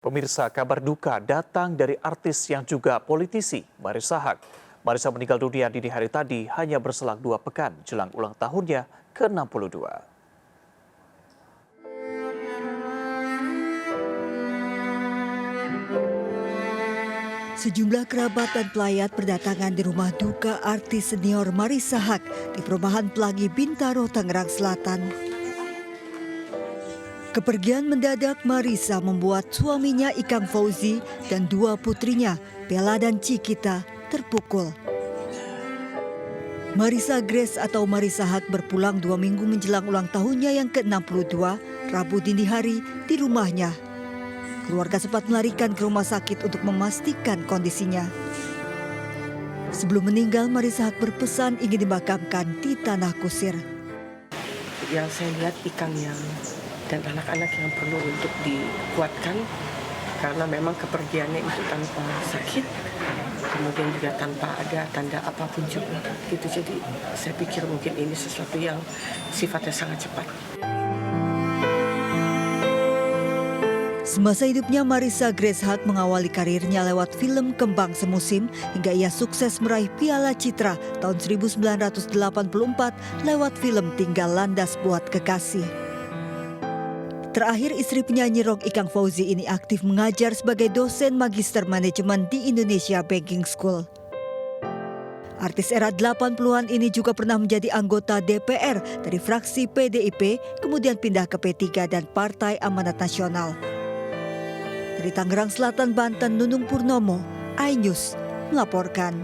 Pemirsa, kabar duka datang dari artis yang juga politisi, Marissa Haque. Marissa meninggal dunia dini hari tadi hanya berselang 2 pekan jelang ulang tahunnya ke-62. Sejumlah kerabat dan pelayat berdatangan di rumah duka artis senior Marissa Haque di perumahan Pelangi Bintaro, Tangerang Selatan. Kepergian mendadak Marissa membuat suaminya Ikang Fauzi dan 2 putrinya, Bella dan Cikita, terpukul. Marissa Grace atau Marissa Haque berpulang 2 minggu menjelang ulang tahunnya yang ke-62, Rabu dini hari di rumahnya. Keluarga sempat melarikan ke rumah sakit untuk memastikan kondisinya. Sebelum meninggal, Marissa Haque berpesan ingin dimakamkan di Tanah Kusir. Yang saya lihat Ikang dan anak-anak yang perlu untuk dikuatkan karena memang kepergiannya itu tanpa sakit, kemudian juga tanpa ada tanda apapun juga. Gitu. Jadi saya pikir mungkin ini sesuatu yang sifatnya sangat cepat. Semasa hidupnya, Marissa Grace Haque mengawali karirnya lewat film Kembang Semusim hingga ia sukses meraih Piala Citra tahun 1984 lewat film Tinggal Landas Buat Kekasih. Terakhir, istri penyanyi rock Ikang Fauzi ini aktif mengajar sebagai dosen magister manajemen di Indonesia Banking School. Artis era 80-an ini juga pernah menjadi anggota DPR dari fraksi PDIP, kemudian pindah ke P3 dan Partai Amanat Nasional. Dari Tangerang Selatan, Banten, Nunung Purnomo, iNews melaporkan.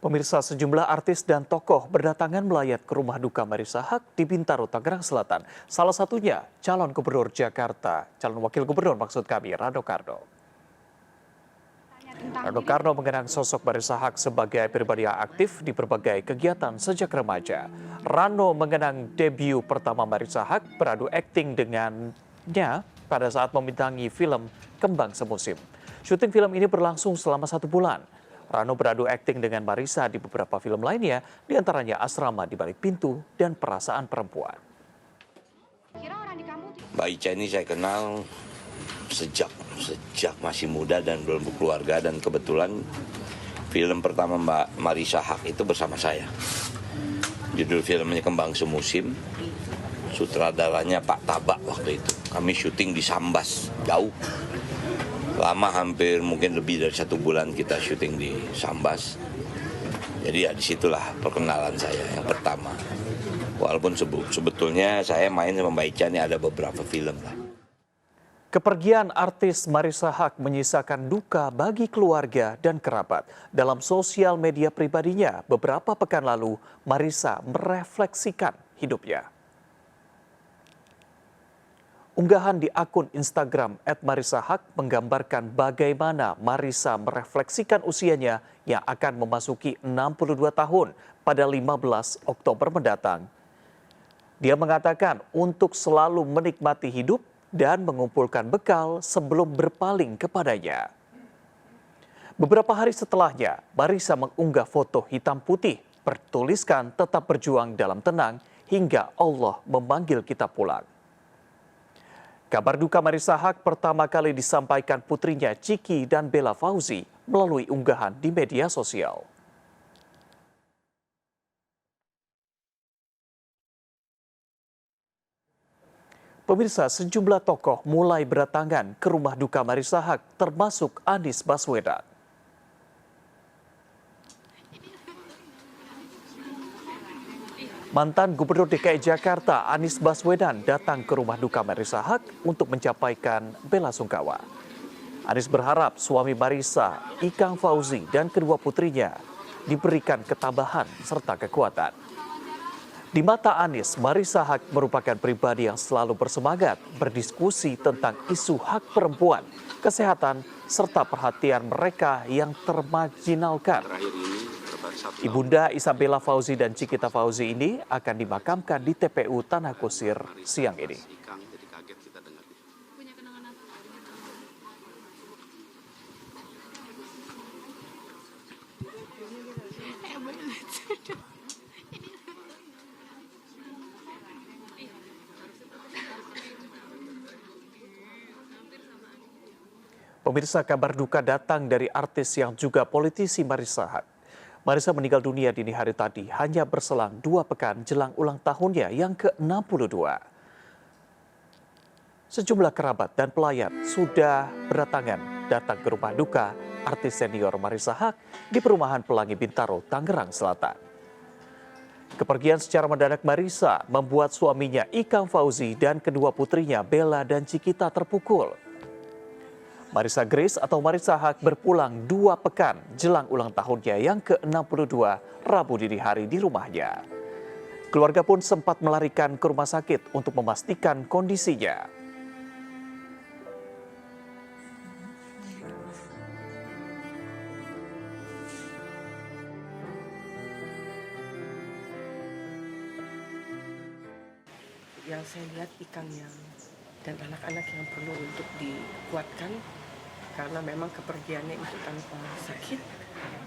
Pemirsa, sejumlah artis dan tokoh berdatangan melayat ke rumah duka Marissa Haque di Bintaro, Tangerang Selatan. Salah satunya calon gubernur Jakarta, calon wakil gubernur maksud kami, Rano Karno. Rano Karno mengenang sosok Marissa Haque sebagai pribadi yang aktif di berbagai kegiatan sejak remaja. Rano mengenang debut pertama Marissa Haque beradu akting dengannya pada saat membintangi film Kembang Semusim. Syuting film ini berlangsung selama 1 bulan. Rano beradu akting dengan Marissa di beberapa film lainnya, diantaranya Asrama di Balik Pintu dan Perasaan Perempuan. Mbak Ica ini saya kenal sejak masih muda dan belum berkeluarga, dan kebetulan film pertama Mbak Marissa Haque itu bersama saya. Judul filmnya Kembang Semusim, sutradaranya Pak Tabak waktu itu. Kami syuting di Sambas, jauh. Lama, hampir mungkin lebih dari 1 bulan kita syuting di Sambas. Jadi ya disitulah perkenalan saya yang pertama. Walaupun sebetulnya saya main sama Mbak Ica ini ada beberapa film lah. Kepergian artis Marissa Haque menyisakan duka bagi keluarga dan kerabat. Dalam sosial media pribadinya, beberapa pekan lalu Marissa merefleksikan hidupnya. Unggahan di akun Instagram @Marissa Haque menggambarkan bagaimana Marissa merefleksikan usianya yang akan memasuki 62 tahun pada 15 Oktober mendatang. Dia mengatakan untuk selalu menikmati hidup dan mengumpulkan bekal sebelum berpaling kepadanya. Beberapa hari setelahnya, Marissa mengunggah foto hitam putih bertuliskan tetap berjuang dalam tenang hingga Allah memanggil kita pulang. Kabar duka Marissa Haque pertama kali disampaikan putrinya Ciki dan Bella Fauzi melalui unggahan di media sosial. Pemirsa, sejumlah tokoh mulai berdatangan ke rumah duka Marissa Haque, termasuk Anies Baswedan. Mantan Gubernur DKI Jakarta Anies Baswedan datang ke rumah duka Marissa Haque untuk menyampaikan bela sungkawa. Anies berharap suami Marissa, Ikang Fauzi, dan kedua putrinya diberikan ketabahan serta kekuatan. Di mata Anies, Marissa Haque merupakan pribadi yang selalu bersemangat berdiskusi tentang isu hak perempuan, kesehatan, serta perhatian mereka yang termarginalkan. Ibunda Isabella Fauzi dan Cikita Fauzi ini akan dimakamkan di TPU Tanah Kusir siang ini. Pemirsa, kabar duka datang dari artis yang juga politisi Marissa Haque. Marissa meninggal dunia dini hari tadi, hanya berselang 2 pekan jelang ulang tahunnya yang ke-62. Sejumlah kerabat dan pelayat sudah berdatangan datang ke rumah duka artis senior Marissa Haque di perumahan Pelangi Bintaro, Tangerang Selatan. Kepergian secara mendadak Marissa membuat suaminya Ikang Fauzi dan kedua putrinya Bella dan Cikita terpukul. Marissa Grace atau Marissa Haque berpulang 2 pekan jelang ulang tahunnya yang ke-62 Rabu dini hari di rumahnya. Keluarga pun sempat melarikan ke rumah sakit untuk memastikan kondisinya. Yang saya lihat Ikangnya dan anak-anak yang perlu untuk dikuatkan karena memang kepergiannya itu tanpa sakit,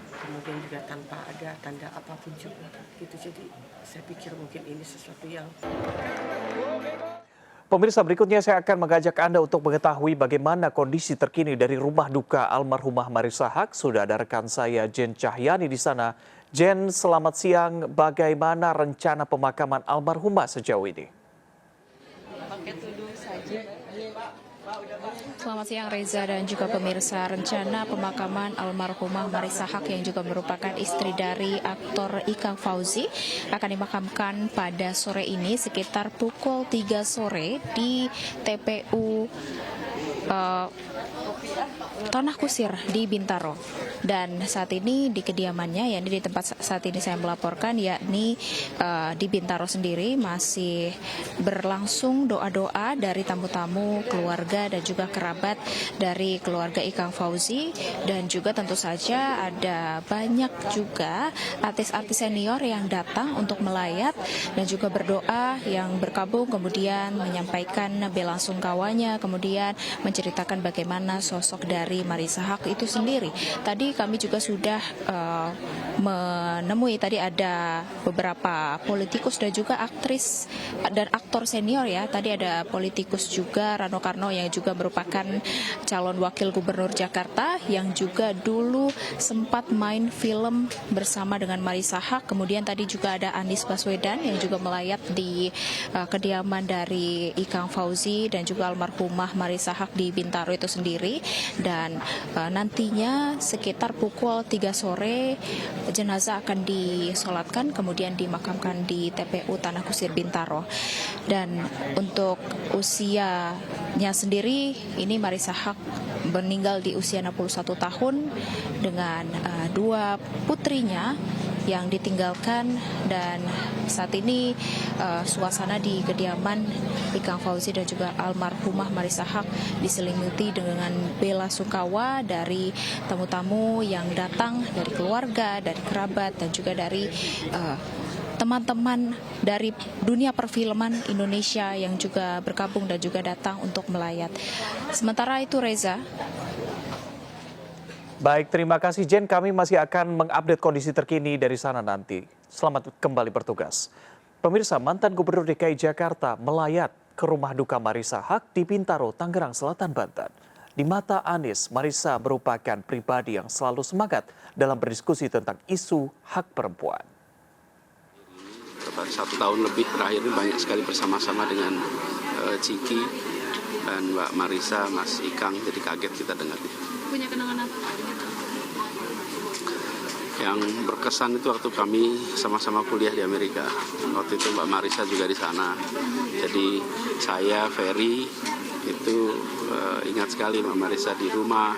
kemudian juga tanpa ada tanda apapun juga gitu. Jadi saya pikir mungkin ini sesuatu yang... Pemirsa, berikutnya saya akan mengajak Anda untuk mengetahui bagaimana kondisi terkini dari rumah duka almarhumah Marissa Haque. Sudah ada rekan saya Jen Cahyani di sana. Jen, selamat siang. Bagaimana rencana pemakaman almarhumah sejauh ini? Selamat siang Reza dan juga pemirsa. Rencana pemakaman almarhumah Marissa Haque yang juga merupakan istri dari aktor Ikang Fauzi akan dimakamkan pada sore ini sekitar pukul 3 sore di TPU Tanah Kusir di Bintaro. Dan saat ini di kediamannya, yakni di tempat saat ini saya melaporkan, yakni di Bintaro sendiri masih berlangsung doa-doa dari tamu-tamu, keluarga dan juga kerabat dari keluarga Ikang Fauzi. Dan juga tentu saja ada banyak juga artis-artis senior yang datang untuk melayat dan juga berdoa, yang berkabung kemudian menyampaikan bela sungkawanya, kemudian menceritakan bagaimana sosok dari Marissa Haque itu sendiri. Tadi kami juga sudah menemui, tadi ada beberapa politikus dan juga aktris dan aktor senior ya. Tadi ada politikus juga, Rano Karno yang juga merupakan calon wakil gubernur Jakarta yang juga dulu sempat main film bersama dengan Marissa Haque. Kemudian tadi juga ada Anies Baswedan yang juga melayat di kediaman dari Ikang Fauzi dan juga almarhumah Marissa Haque di Bintaro itu sendiri. Dan nantinya sekitar pukul 3 sore jenazah akan disolatkan kemudian dimakamkan di TPU Tanah Kusir Bintaro. Dan untuk usianya sendiri, ini Marissa Haque meninggal di usia 61 tahun dengan 2 putrinya yang ditinggalkan. Dan saat ini suasana di kediaman Ikang Fauzi dan juga almarhumah Marissa Haque diselimuti dengan bela sungkawa dari tamu-tamu yang datang, dari keluarga, dari kerabat dan juga dari teman-teman dari dunia perfilman Indonesia yang juga bergabung dan juga datang untuk melayat. Sementara itu Reza. Baik, terima kasih Jen. Kami masih akan mengupdate kondisi terkini dari sana nanti. Selamat kembali bertugas. Pemirsa, mantan Gubernur DKI Jakarta melayat ke rumah duka Marissa Haque di Bintaro, Tangerang Selatan, Banten. Di mata Anies, Marissa merupakan pribadi yang selalu semangat dalam berdiskusi tentang isu hak perempuan. 1 tahun lebih terakhir ini banyak sekali bersama-sama dengan Ciki dan Mbak Marissa, Mas Ikang, jadi kaget kita dengar. Punya kenangan apa? Yang berkesan itu waktu kami sama-sama kuliah di Amerika. Waktu itu Mbak Marissa juga di sana. Jadi saya, Ferry, itu ingat sekali Mbak Marissa di rumah.